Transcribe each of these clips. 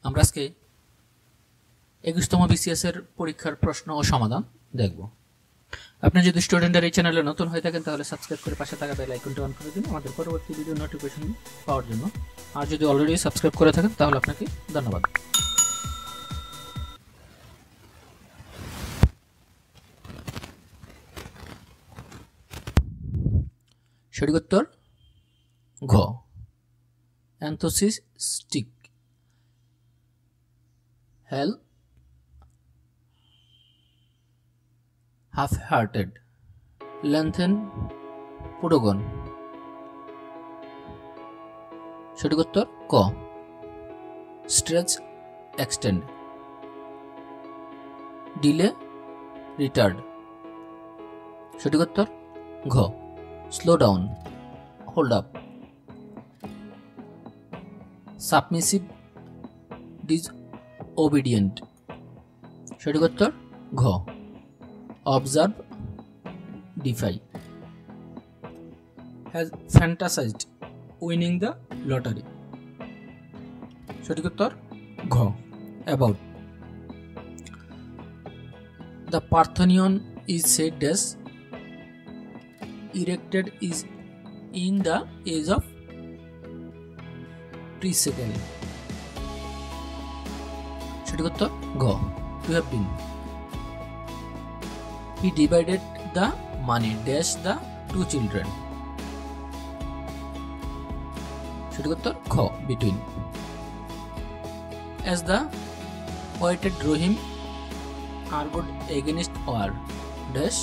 আমরা আজকে 21তম বিসিএস এর পরীক্ষার প্রশ্ন ও সমাধান দেখব। আপনি যদি স্টুডেন্টের এই চ্যানেলে নতুন হয়ে থাকেন তাহলে সাবস্ক্রাইব করে পাশে থাকা বেল আইকনটি অন করে দিন আমাদের পরবর্তী ভিডিও নোটিফিকেশন পাওয়ার জন্য। আর যদি অলরেডি সাবস্ক্রাইব করে থাকেন তাহলে আপনাকে ধন্যবাদ। সঠিক উত্তর ঘ, enthusiastic, help, half-hearted, lengthen, pudogon। সঠিক উত্তর ক, stretch, extend, delay, retard। সঠিক উত্তর ঘ, slow down, hold up, submissive, disobedient। সঠিক উত্তর ঘ, observe, defy, has fantasized winning the lottery। সঠিক উত্তর ঘ, about। The Parthenon is said as erected is in the age of pre-second। সঠিক উত্তর ঘ, to have been। He divided the money dash the two children। সঠিক উত্তর খ, between। As the poet drew him argued against war dash।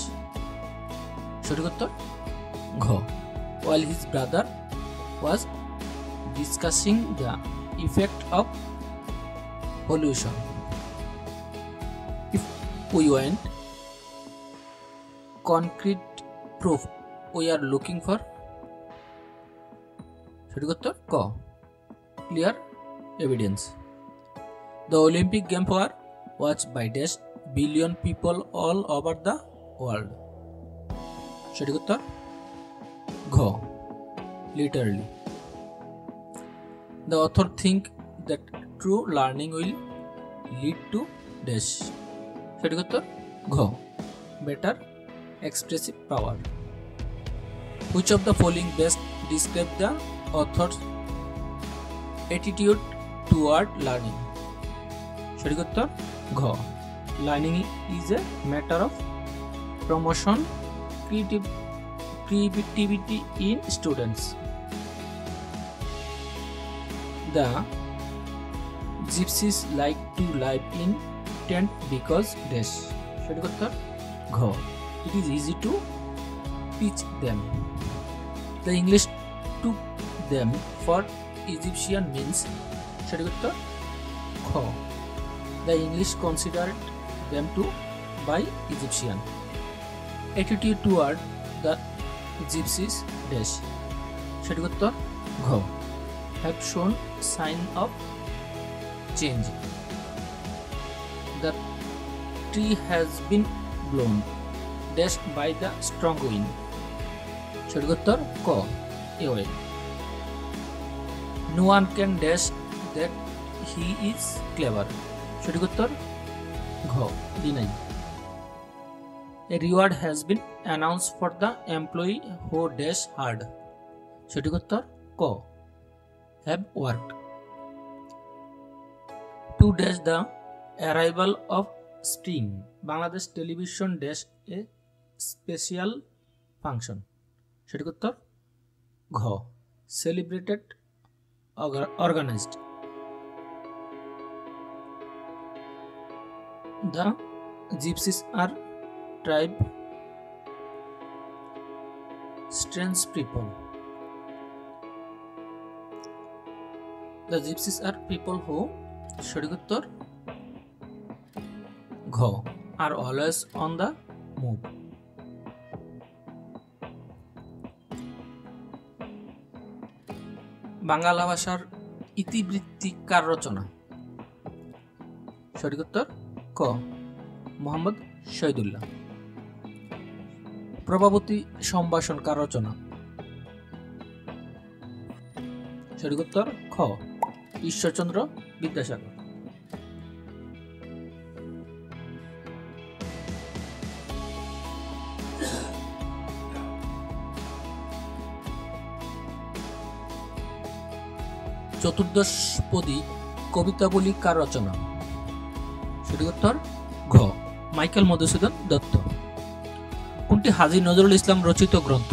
সঠিক উত্তর ঘ, while his brother was discussing the effect of pollution। If we want concrete proof we are looking for। সঠিক উত্তর ক, clear evidence। The Olympic Games were watched by dash billion people all over the world। সঠিক উত্তর ঘ, literally। The author think that true learning will lead to dash। সঠিক উত্তর ঘ, better expressive power। Which of the following best describe the author's attitude toward learning। সঠিক উত্তর ঘ, learning is a matter of promotion creativity in students। The gypsies like to live in tent because dash। সঠিক উত্তর ঘ, it is easy to teach them। The English took them for Egyptian means। সঠিক উত্তর খ, the English considered them to by Egyptian। Attitude toward the gypsies dash। সঠিক উত্তর ঘ, have shown sign of change। The tree has been blown dash by the strong wind। সঠিক উত্তর ক, away। No one can dash that he is clever। সঠিক উত্তর ঘ, deny। A reward has been announced for the employee who dash hard। সঠিক উত্তর ক, have worked। To dash the arrival of spring Bangladesh television dash a special function। সঠিক উত্তর ঘ, celebrated, organized। The gypsies are tribe strange people। The gypsies are people who সঠিক উত্তর ঘ, are always on the move। Bangla ভাষার ইতিবৃত্তি কার রচনা। সঠিক উত্তর ক, মোহাম্মদ শহীদুল্লাহ। প্রভাবতী সম্ভাষণ কার রচনা। সঠিক উত্তর খ, ঈশ্বরচন্দ্র বিদ্যাসাগর। চতুর্দশপদী কবিতাবলী কার রচনা? সঠিক উত্তর ঘ মাইকেল মধুসূদন দত্ত। কোনটি হাজী নজরুল ইসলাম রচিত গ্রন্থ?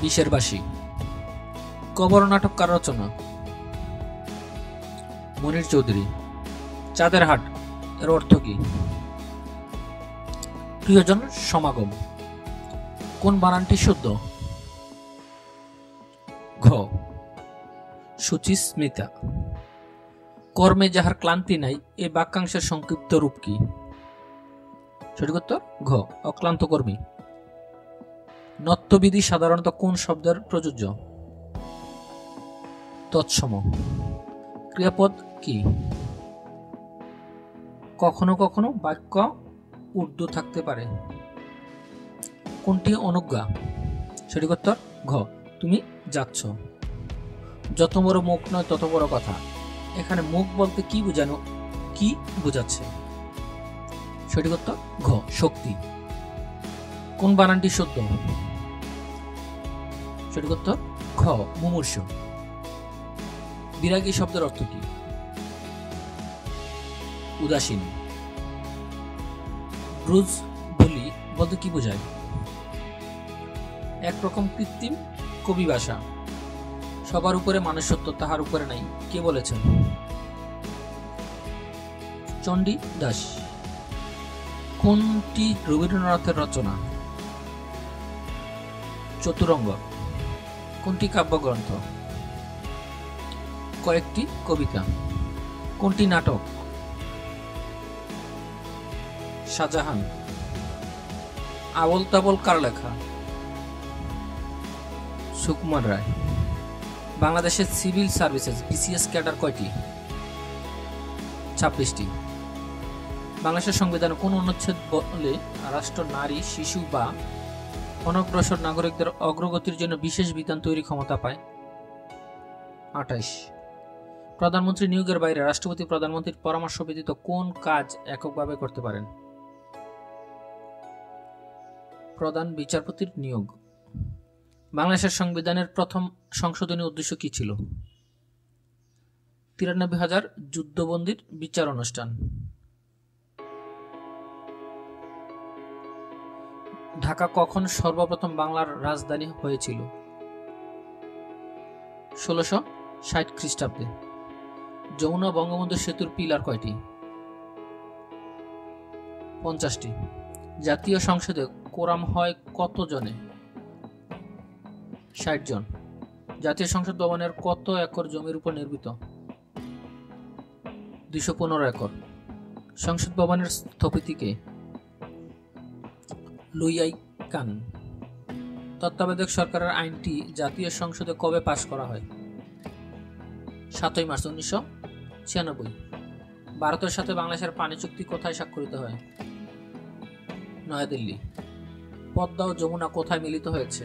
বিষের বাসী। কবর নাটক কার রচনা? মনির চৌধুরী। চাঁদের হাট এর অর্থ কি? প্রিয়জন সমাগম। কোন বানানটি শুদ্ধ? ঘ শুচিস্মিতা। কর্মে যাহার ক্লান্তি নাই এই বাক্যাংশের সংক্ষিপ্ত রূপ কি? সঠিক উত্তর ঘ অক্লান্ত কর্মী। নত্যবিধি সাধারণত কোন শব্দের প্রযোজ্য? তৎসম। ক্রিয়াপদ কি? কখনো কখনো বাক্য উর্দু থাকতে পারে। কোনটি অনুজ্ঞা? সঠিক উত্তর ঘ তুমি যাচ্ছ। যত বড় মুখ নয় তত বড় কথা। এখানে মুখ বলতে কি বোঝাচ্ছে? সঠিক উত্তর ঘ শক্তি। কোন বানানটি শুদ্ধ? সঠিক উত্তর ঘ মুমূর্ষ। বিরাগী শব্দের অর্থ কি? উদাসীন। ব্রুজ বলি বলতে কি বোঝায়? একরকম কৃত্রিম কবি ভাষা। সবার উপরে মানুষত্ব, তাহার উপরে নাই, কে বলেছেন? চণ্ডী দাস। কোনটি রবীন্দ্রনাথের রচনা? চতুরঙ্গ। কোনটি কাব্যগ্রন্থ? কয়েকটি কবিতা। কোনটি নাটক? শাহজাহান। আবল তাবল কার লেখা? সুকুমার রায়। বাংলাদেশের সিভিল সার্ভিসেস বিসিএস ক্যাডার কয়টি? 26টি। বাংলাদেশের সংবিধানে কোন অনুচ্ছেদ বলে রাষ্ট্র নারী, শিশু বা অনগ্রসর নাগরিকদের অগ্রগতির জন্য বিশেষ বিধান তৈরি ক্ষমতা পায়? 28। প্রধানমন্ত্রী নিয়োগের বাইরে রাষ্ট্রপতি প্রধানমন্ত্রীর পরামর্শ ব্যতীত কোন কাজ এককভাবে করতে পারেন? প্রধান বিচারপতির নিয়োগ। বাংলাদেশের সংবিধানের প্রথম সংশোধনী উদ্দেশ্য কি ছিল? 93,000 যুদ্ধবন্দীর বিচার অনুষ্ঠান। ঢাকা কখন সর্বপ্রথম বাংলার রাজধানী হয়েছিল? 1660 খ্রিস্টাব্দে। যমুনা বঙ্গবন্ধু সেতুর পিলার কয়টি? 50টি। জাতীয় সংসদে কোরাম হয় কত জনে? 60 জন। জাতীয় সংসদ ভবনের কত একর জমির উপর নির্মিত? 215 একর। সংসদ ভবনের স্থপতি কে? লুইয়াই কান। তত্ত্বাবধায়ক সরকারের আইনটি জাতীয় সংসদে কবে পাস করা হয়? 7 মার্চ 1996। ভারতের সাথে বাংলাদেশের পানি চুক্তি কোথায় স্বাক্ষরিত হয়? নয়াদিল্লি। পদ্মা ও যমুনা কোথায় মিলিত হয়েছে?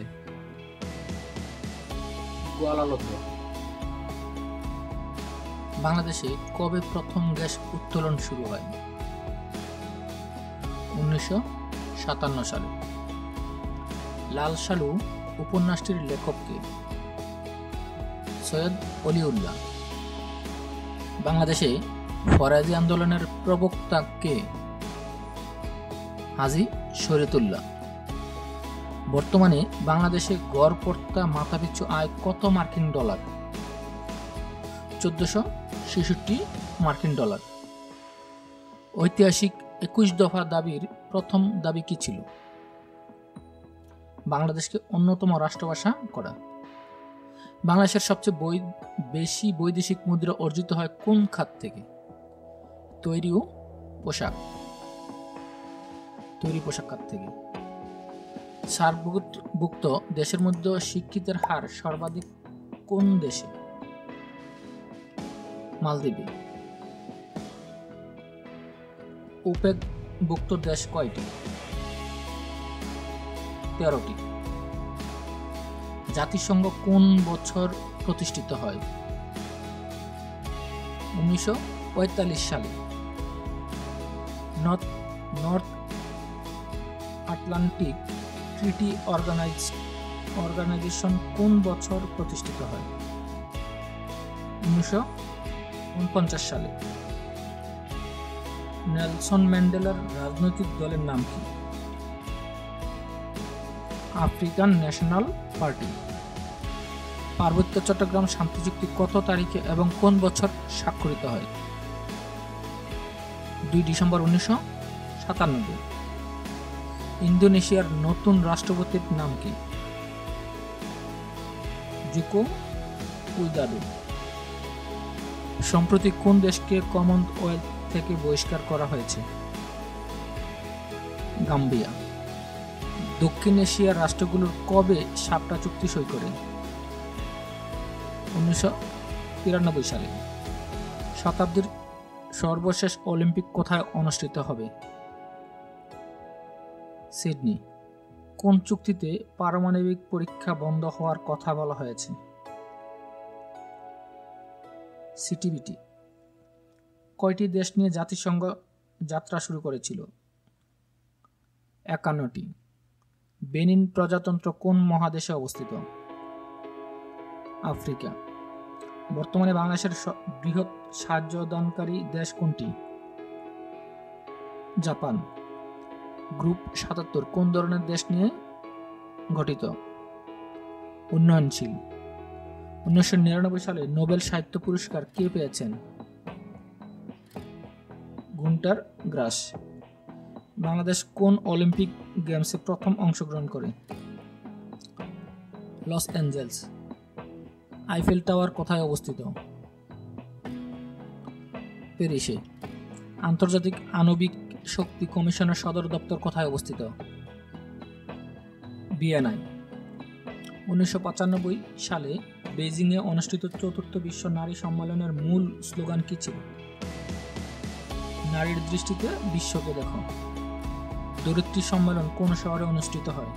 গোয়ালালন্দ। বাংলাদেশে কবে প্রথম গ্যাস উত্তোলন শুরু হয়? 1957 সালে। লাল সালু উপন্যাসটির লেখক কে? সৈয়দ অলিউল্লাহ। বাংলাদেশে ফরাজি আন্দোলনের প্রবক্তা কে? হাজী শরীয়তুল্লাহ। বর্তমানে বাংলাদেশে গড়পড়তা মাথাপিছু আয় কত মার্কিন ডলার? 1466 মার্কিন ডলার। ঐতিহাসিক 21 দফা দাবির প্রথম দাবি কি ছিল? বাংলাদেশকে অন্যতম রাষ্ট্রভাষা করা। বাংলাদেশের সবচেয়ে বেশি বৈদেশিক মুদ্রা অর্জিত হয় কোন খাত থেকে? তৈরি পোশাক খাত থেকে। সার্কভুক্ত দেশের মধ্যে শিক্ষিতের হার সর্বাধিক কোন দেশে? মালদ্বীপে। ওপেকভুক্ত দেশ কয়টি? 13টি। জাতিসংঘ কোন বছর প্রতিষ্ঠিত হয়? 1945 সালে। নর্থ আটলান্টিক ট্রিটি অর্গানাইজেশন কোন বছর প্রতিষ্ঠিত হয়? 1949 সালে। নেলসন ম্যান্ডেলার রাজনৈতিক দলের নাম কি? African national party. পার্বত্য চট্টগ্রাম শান্তি চুক্তি কত তারিখে এবং কোন বছর স্বাক্ষরিত হয়? 2 ডিসেম্বর 1997। ইন্দোনেশিয়ার নতুন রাষ্ট্রপতির নাম কি? Joko Widodo. সম্প্রতি কোন দেশকে কমনওয়েলথ থেকে বহিষ্কার করা হয়েছে? গাম্বিয়া। দক্ষিণ এশিয়ার রাষ্ট্রগুলোর কবে সাপটা চুক্তি সই করে? 1993 সালে। শতাব্দীর সর্বশেষ অলিম্পিক কোথায় অনুষ্ঠিত হবে? সিডনি। কোন চুক্তিতে পারমাণবিক পরীক্ষা বন্ধ হওয়ার কথা বলা হয়েছে? সিটিবিটি। কয়টি দেশ নিয়ে জাতিসংঘ যাত্রা শুরু করেছিল? 51টি। বেনিন প্রজাতন্ত্র কোন মহাদেশে অবস্থিত? আফ্রিকা। বর্তমানে বাংলাদেশের বৃহৎ সাহায্যদানকারী দেশ কোনটি? জাপান। গ্রুপ 77 কোন ধরনের দেশ নিয়ে গঠিত? উন্নয়নশীল। 1999 সালে নোবেল সাহিত্য পুরস্কার কে পেয়েছেন? গুন্টার গ্রাস। বাংলাদেশ কোন অলিম্পিক গেমসে প্রথম অংশগ্রহণ করে? Los Angeles. আইফেল টাওয়ার কোথায় অবস্থিত? প্যারিসে। আন্তর্জাতিক আণবিক শক্তি কমিশনের সদর দপ্তর কোথায় অবস্থিত? ভিয়েনায়। 1995 সালে বেইজিংয়ে অনুষ্ঠিত চতুর্থ বিশ্ব নারী সম্মেলনের মূল স্লোগান কি ছিল? নারীর দৃষ্টিতে বিশ্বকে দেখো। ধরিত্রী সম্মেলন কোন শহরে অনুষ্ঠিত হয়?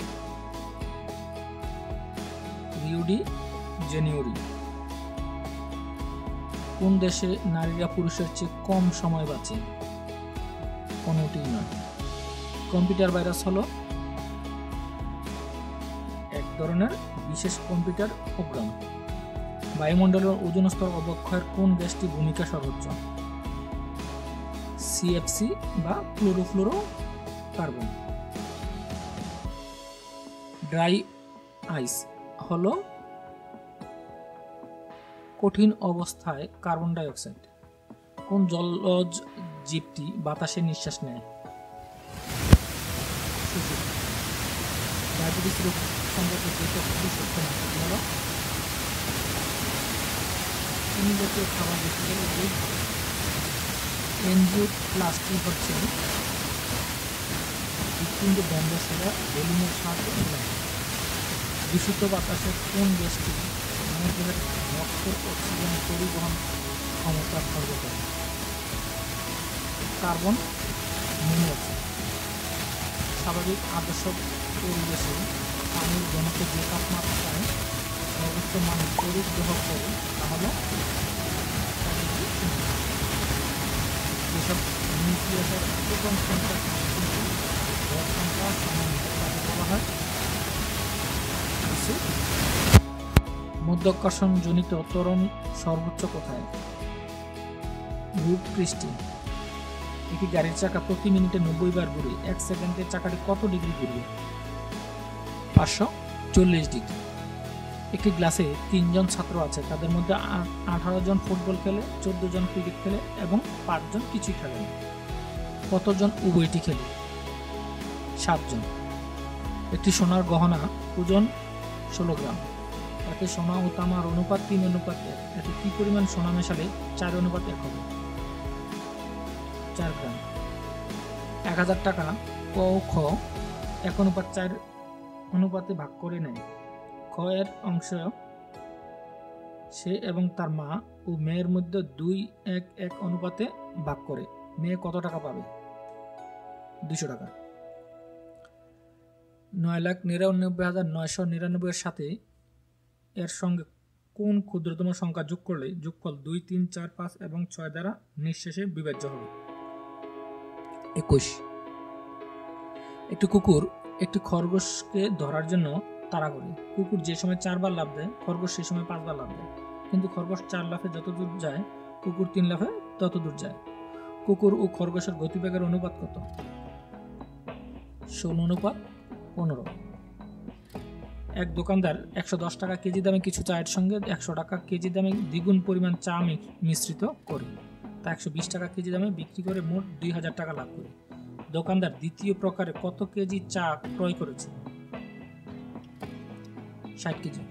Rio de Janeiro. কোন দেশে নারীরা পুরুষের চেয়ে কম সময় বাঁচে? কোনটি নয়। কম্পিউটার ভাইরাস হলো এক ধরনের বিশেষ কম্পিউটার প্রোগ্রাম। বায়ুমণ্ডলের ওজোন স্তর অবক্ষয়ের কোন গ্যাসটি ভূমিকা সর্বোচ্চ? সিএফসি বা ক্লোরোফ্লোরো কার্বন। ড্রাই আইস হলো কঠিন অবস্থায় কার্বন ডাই অক্সাইড। কোন জলজ জীবটি বাতাসে নিঃশ্বাস নেয়? ডায়াবেটিস রোগ সম্পর্কে যে তথ্যটি সত্য না সেটি হলো চিনি জাতীয় খাবার বেশি খেলে রোগ হয়। এনজিওপ্লাস্টি হচ্ছে হৃৎপিণ্ড বন্ধ সেবা বেলুনের সাহায্যে নিলাম। দূষিত বাতাসের কোন গ্যাসটি মানুষের রক্তের অক্সিজেন পরিবহন ক্ষমতা খর্ব করে? Carbon monoxide. স্বাভাবিক আদর্শ পরিবেশে পানির ঘনত্ব যে তাপমাত্রায় সর্বোচ্চ মান পরিগ্রহ করে তা হল যেসব নিউক্লিয়াসের প্রোটন সংখ্যা গ্যাস সংখ্যা সামান্য বলা হয় মধ্যাকর্ষণজনিত ত্বরণ সর্বোচ্চ কোথায়? ভূপৃষ্ঠে। একটি গাড়ির চাকা প্রতি মিনিটে 90 বার ঘুরে 1 সেকেন্ডে চাকাটি কত ডিগ্রি ঘুরবে? 540 ডিগ্রি। একটি ক্লাসে 3 জন ছাত্র আছে, তাদের মধ্যে 18 জন ফুটবল খেলে, 14 জন ক্রিকেট খেলে এবং 5 জন কিছুই খেলে না। কতজন উভয়টি খেলে? 7 জন। একটি সোনার গহনা ওজন 16 গ্রাম। তাতে সোনা ও তামার অনুপাত 3:1। এতে কি পরিমাণ সোনা মেশালে 4:1 হবে? 4 গ্রাম। 1000 টাকা ক ও খ 1:4 অনুপাতে ভাগ করে নেয়। খ এর অংশ সে এবং তার মা ও মেয়ের মধ্যে 2:1 অনুপাতে ভাগ করে। মেয়ে কত টাকা পাবে? 200 টাকা। 9,99,999 এর সাথে এর সঙ্গে কোন ক্ষুদ্রতম সংখ্যা যোগ করলে যোগফল 2, 3, 4, 5 এবং 6 দ্বারা নিঃশেষে বিভাজ্য হবে? 21। একটি কুকুর একটি খরগোশকে ধরার জন্য তাড়া করে। কুকুর যে সময় 4 বার লাফ দেয়, খরগোশ সেই সময় 5 বার লাফ দেয়। কিন্তু খরগোশ 4 লাফে যত দূর যায় কুকুর 3 লাফে তত দূর যায়। কুকুর ও খরগোশের গতিবেগের অনুপাত কত? 16:15। এক দোকানদার 110 টাকা কেজি দামে কিছু চায়ের সঙ্গে 100 টাকা কেজি দামে দ্বিগুণ পরিমাণ চা মিশ্রিত করে তা 120 টাকা কেজি দামে বিক্রি করে মোট 2000 টাকা লাভ করে। দোকানদার দ্বিতীয় প্রকারে কত কেজি চা ক্রয় করেছে? 60 কেজি।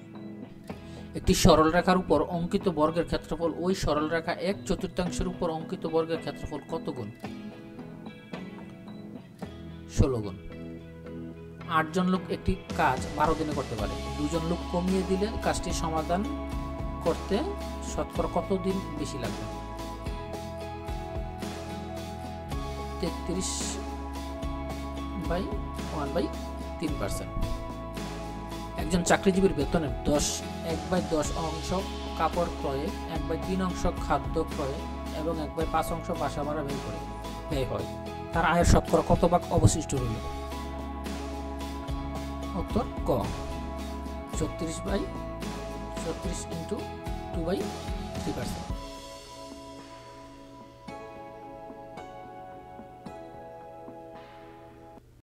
একটি সরল রেখার উপর অঙ্কিত বর্গের ক্ষেত্রফল ওই সরল রেখা 1/4 উপর অঙ্কিত বর্গের ক্ষেত্রফল কত গুণ? 16 গুণ। 8 জন লোক একটি কাজ 12 দিনে করতে পারে। 2 জন লোক কমিয়ে দিলে কাজটি সমাধান করতে শতকরা কত দিন বেশি লাগবে? 33/1/3%। একজন চাকরিজীবীর বেতনের 1/10 অংশ কাপড় ক্রয়ে, 1/3 অংশ খাদ্য ক্রয়ে এবং 1/5 অংশ বাসা ভাড়া ব্যয় হয়। তার আয়ের শতকরা কত ভাগ অবশিষ্ট রইল? উত্তর ক 36 × 2/3%।